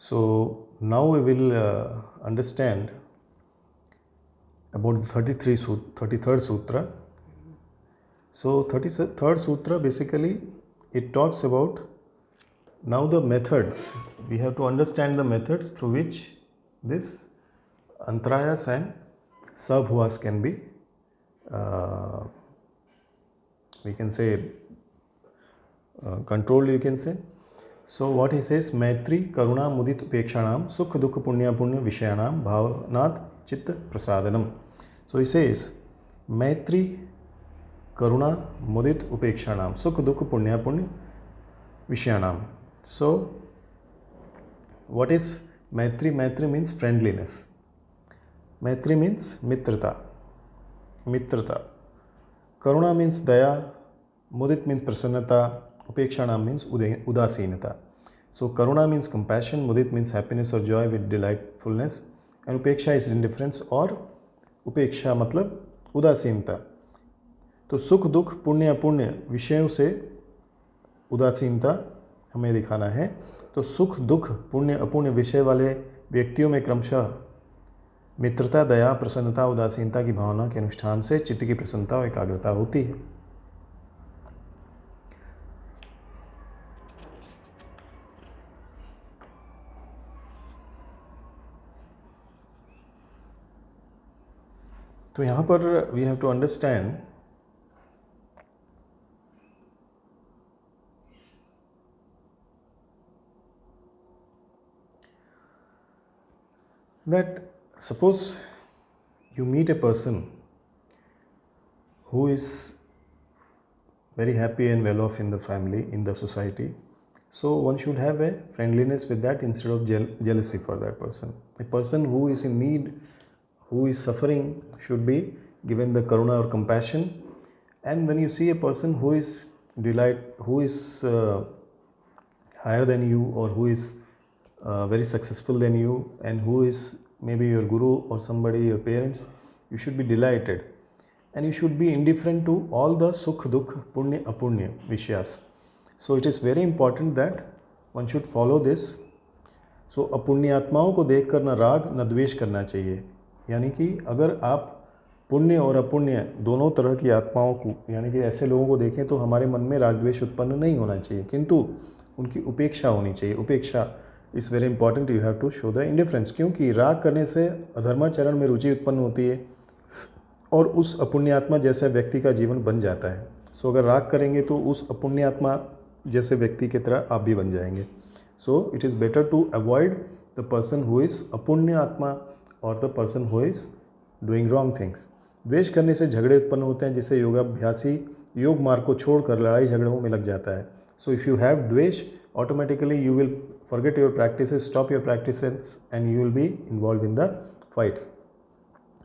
So now we will understand about the 33rd sutra. So 33rd sutra, basically it talks about now the methods. We have to understand the methods through which this antarayas and sabhuas can be we can say controlled, you can say. So what he says, maitri karuna mudit upekshanam sukh dukh punya punya vishayanam bhavanat chitta prasadanam. So he says maitri karuna mudit upekshanam sukh dukh punya punya vishayanam. So what is maitri? Maitri means friendliness. Maitri means mitrata. Karuna means daya. Mudit means prasannata. Upekshana means udasinata. So karuna means compassion, mudit means happiness or joy with delightfulness, and upeksha is indifference or upeksha matlab udaसीनता. तो सुख दुख पुण्य अपुण्य विषयों से उदासीनता हमें दिखाना है. तो सुख दुख पुण्य अपुण्य विषय वाले व्यक्तियों में क्रमशः मित्रता, दया, प्रसन्नता, उदासीनता की भावना के अनुष्ठान से चित्त की प्रसन्नता और एकाग्रता होती है. तो यहाँ पर we have to understand that suppose you meet a person who is very happy and well off in the family, in the society, so one should have a friendliness with that instead of jealousy for that person. A person who is in need, who is suffering, should be given the karuna or compassion. And when you see a person who is higher than you, or who is very successful than you, and who is maybe your guru or somebody, your parents, you should be delighted, and you should be indifferent to all the sukh dukh punya apunya vishayas. So it is very important that one should follow this. So अपुण्य आत्माओं को देखकर न राग न द्वेष करना चाहिए. यानी कि अगर आप पुण्य और अपुण्य दोनों तरह की आत्माओं को, यानी कि ऐसे लोगों को देखें तो हमारे मन में राग द्वेष उत्पन्न नहीं होना चाहिए, किंतु उनकी उपेक्षा होनी चाहिए. उपेक्षा is very important. You have to show the indifference, क्योंकि राग करने से अधर्माचरण में रुचि उत्पन्न होती है और उस अपुण्यात्मा जैसा व्यक्ति का जीवन बन जाता है. सो अगर राग करेंगे तो उस अपुण्यात्मा जैसे व्यक्ति की तरह आप भी बन जाएंगे. So it is better to avoid the person who is अपुण्य आत्मा और the person who is doing wrong things. द्वेष करने से झगड़े उत्पन्न होते हैं, जिससे योगाभ्यासी योग मार्ग को छोड़कर लड़ाई झगड़ों में लग जाता है. सो इफ़ यू हैव द्वेष, automatically you will forget your practices, stop your practices, and you will be involved in the fights.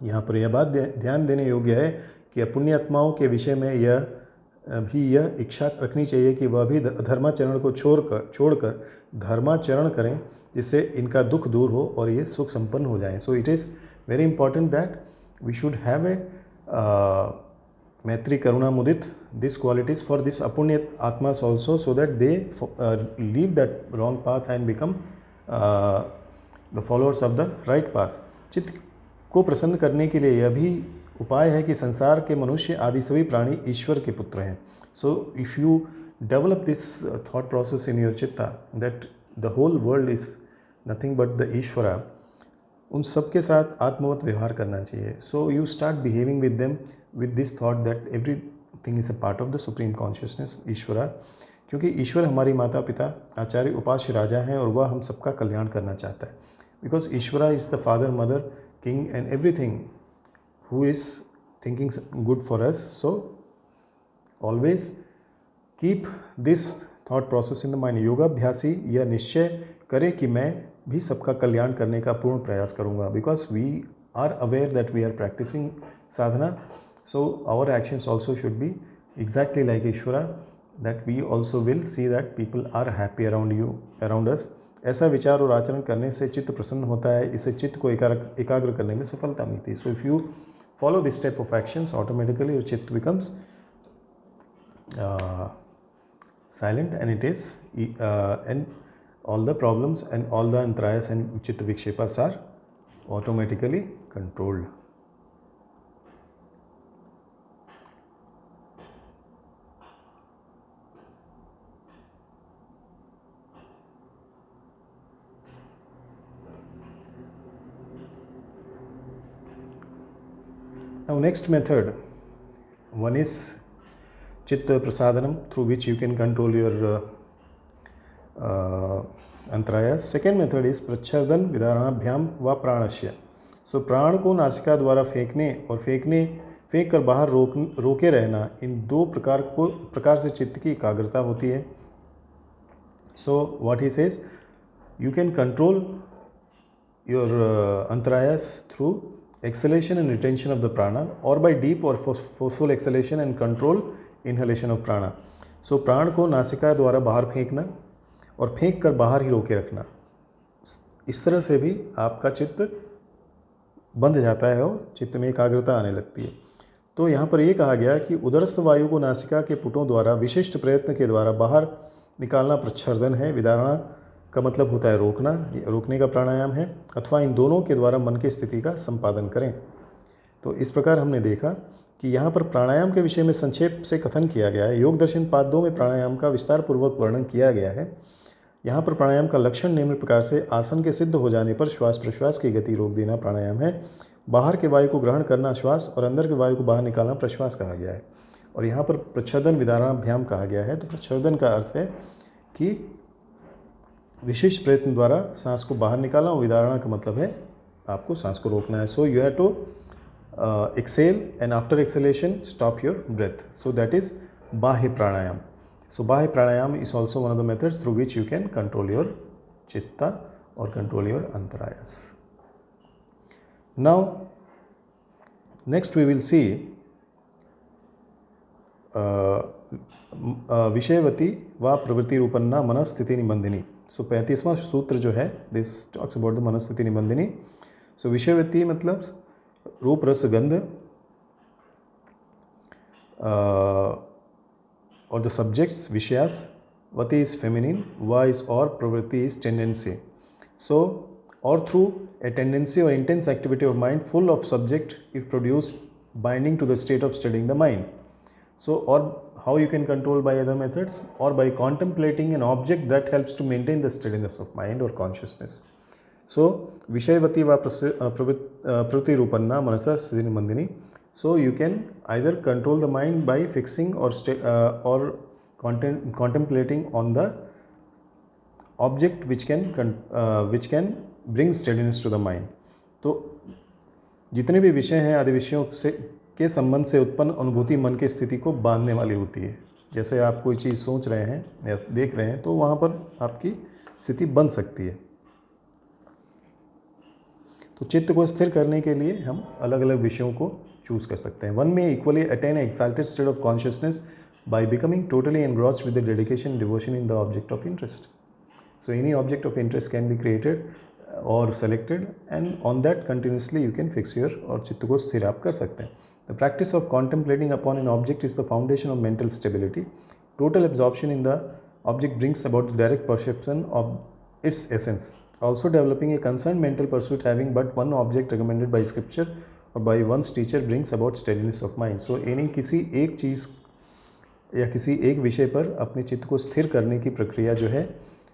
यहाँ पर यह बात ध्यान देने योग्य है कि अपुण्य आत्माओं के विषय में यह इच्छा रखनी चाहिए कि वह भी धर्माचरण को छोड़कर धर्माचरण करें, जिससे इनका दुख दूर हो और ये सुख संपन्न हो जाएं. So it is very important that we should have a maitri karuna mudit, these qualities for this apunya atmas also, so that they leave that wrong path and become the followers of the right path. चित्त को प्रसन्न करने के लिए यह भी उपाय है कि संसार के मनुष्य आदि सभी प्राणी ईश्वर के पुत्र हैं. So if you develop this thought process in your chitta that the whole world is nothing but the Ishvara, उन सबके साथ आत्मवत व्यवहार करना चाहिए. So you start behaving with them with this thought that everything is a part of the supreme consciousness, ईश्वरा. क्योंकि ईश्वर हमारी माता पिता आचार्य उपास्य राजा हैं और वह हम सबका कल्याण करना चाहता है. Because Ishvara is the father, mother, king and everything who is thinking good for us. So always keep this thought process in the mind. योगाभ्यासी यह निश्चय करे कि मैं भी सबका कल्याण करने का पूर्ण प्रयास करूँगा. Because we are aware that we are practising sadhana. So our actions also should be exactly like Ishvara, that we also will see that people are happy around us. ऐसा विचार और आचरण करने से चित्त प्रसन्न होता है, इससे चित्त को एकाग्र करने में सफलता मिलती है. So if you follow this type of actions, automatically your chitta becomes silent, and it is and all the problems and all the antarayas and chitta vikshepas are automatically controlled. Now next method, one is chitta prasadanam, through which you can control your antarayas. Second method is प्रच्छर्दन विदारणाभ्याम व प्राणस्य. सो प्राण को नासिका द्वारा फेंकने और फेंक कर बाहर रोके रहना, इन दो प्रकार से चित्त की एकाग्रता होती है. So what he says, you can control your antarayas through exhalation and retention of the prana, or by deep or forceful exhalation and control inhalation of prana. So प्राण को नासिका द्वारा बाहर फेंकना और फेंक कर बाहर ही रोके रखना, इस तरह से भी आपका चित्त बंध जाता है और चित्त में एकाग्रता आने लगती है. तो यहाँ पर यह कहा गया कि उदरस्थ वायु को नासिका के पुटों द्वारा विशिष्ट प्रयत्न के द्वारा बाहर निकालना प्रच्छर्दन है. विदारणा का मतलब होता है रोकना, रोकने का प्राणायाम है. अथवा इन दोनों के द्वारा मन की स्थिति का संपादन करें. तो इस प्रकार हमने देखा कि यहाँ पर प्राणायाम के विषय में संक्षेप से कथन किया गया है. योग दर्शन पाद 2 में प्राणायाम का विस्तार पूर्वक वर्णन किया गया है. यहाँ पर प्राणायाम का लक्षण निम्न प्रकार से आसन के सिद्ध हो जाने पर श्वास प्रश्वास की गति रोक देना प्राणायाम है. बाहर के वायु को ग्रहण करना श्वास और अंदर के वायु को बाहर निकालना प्रश्वास कहा गया है. और यहाँ पर प्रच्छर्दन विदारणाभ्याम कहा गया है. तो प्रच्छर्दन का अर्थ है कि विशिष्ट प्रयत्न द्वारा सांस को बाहर निकालना, और विदारणा का मतलब है आपको सांस को रोकना है. So you have to exhale and after exhalation stop your breath. So that is bahya pranayama. So bahya pranayama is also one of the methods through which you can control your chitta और control your antarayas. Now next we will see विषयवती व प्रवृत्ति रूपन्ना मनस्थिति निबंधिनी. सो 35वां सूत्र जो है, this talks about the मनस्थिति निबंधिनी. सो विषयवती मतलब रूप रस गंध, और द सब्जेक्ट्स विषयास. वती इज फेमिनिन, वा इज और प्रवृत्ति इज टेंडेंसी. सो और थ्रू ए टेंडेंसी और intense activity of mind full of subject if produced binding to the state of steadying the mind. So, or how you can control by other methods, or by contemplating an object that helps to maintain the steadiness of mind or consciousness. So, Vishayavati va Pravritti Rupanna Manasa Siddhi Mandini. So, you can either control the mind by fixing or contemplating on the object which can bring steadiness to the mind. तो जितने भी विषय हैं आदि विषयों से के संबंध से उत्पन्न अनुभूति मन की स्थिति को बांधने वाली होती है. जैसे आप कोई चीज़ सोच रहे हैं या देख रहे हैं तो वहाँ पर आपकी स्थिति बन सकती है. तो चित्त को स्थिर करने के लिए हम अलग अलग विषयों को चूज कर सकते हैं. One may equally attain exalted state of consciousness by becoming totally engrossed with the dedication devotion in the object of interest. So any object of interest can be created और selected, and on that continuously you can fix your, और चित्त को स्थिर आप कर सकते हैं. The practice of contemplating upon an object is the foundation of mental stability. Total absorption in the object brings about the direct perception of its essence. Also, developing a concerned mental pursuit having but one object recommended by scripture or by one's teacher brings about steadiness of mind. So, यानी किसी एक चीज़ या किसी एक विषय पर अपने चित्त को स्थिर करने की प्रक्रिया जो है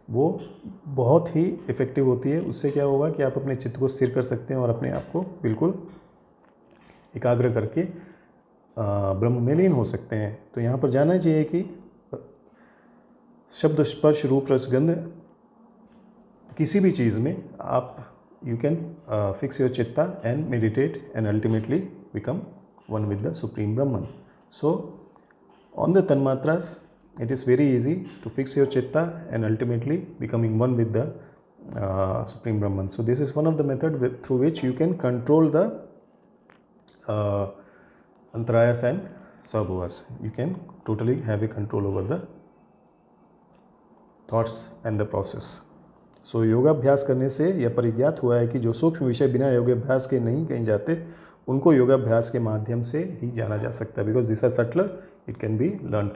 वो बहुत ही इफ़ेक्टिव होती है. उससे क्या होगा कि आप अपने चित्त को स्थिर कर सकते हैं और अपने आप को बिल्कुल एकाग्र करके ब्रह्म में लीन हो सकते हैं. तो यहाँ पर जानना चाहिए कि शब्द स्पर्श रूप रस गंध किसी भी चीज़ में आप you can fix your chitta and meditate and ultimately become one with the supreme Brahman. So on the tanmatras it is very easy to fix your chitta and ultimately becoming one with the Supreme Brahman. So this is one of the method through which you can control the antarayas and sabhavas. You can totally have a control over the thoughts and the process. So योगाभ्यास करने से यह परिज्ञात हुआ है कि जो सूक्ष्म विषय बिना योगाभ्यास के नहीं कहीं जाते उनको योगाभ्यास के माध्यम से ही जाना जा सकता है. Because this are subtler, it can be learn.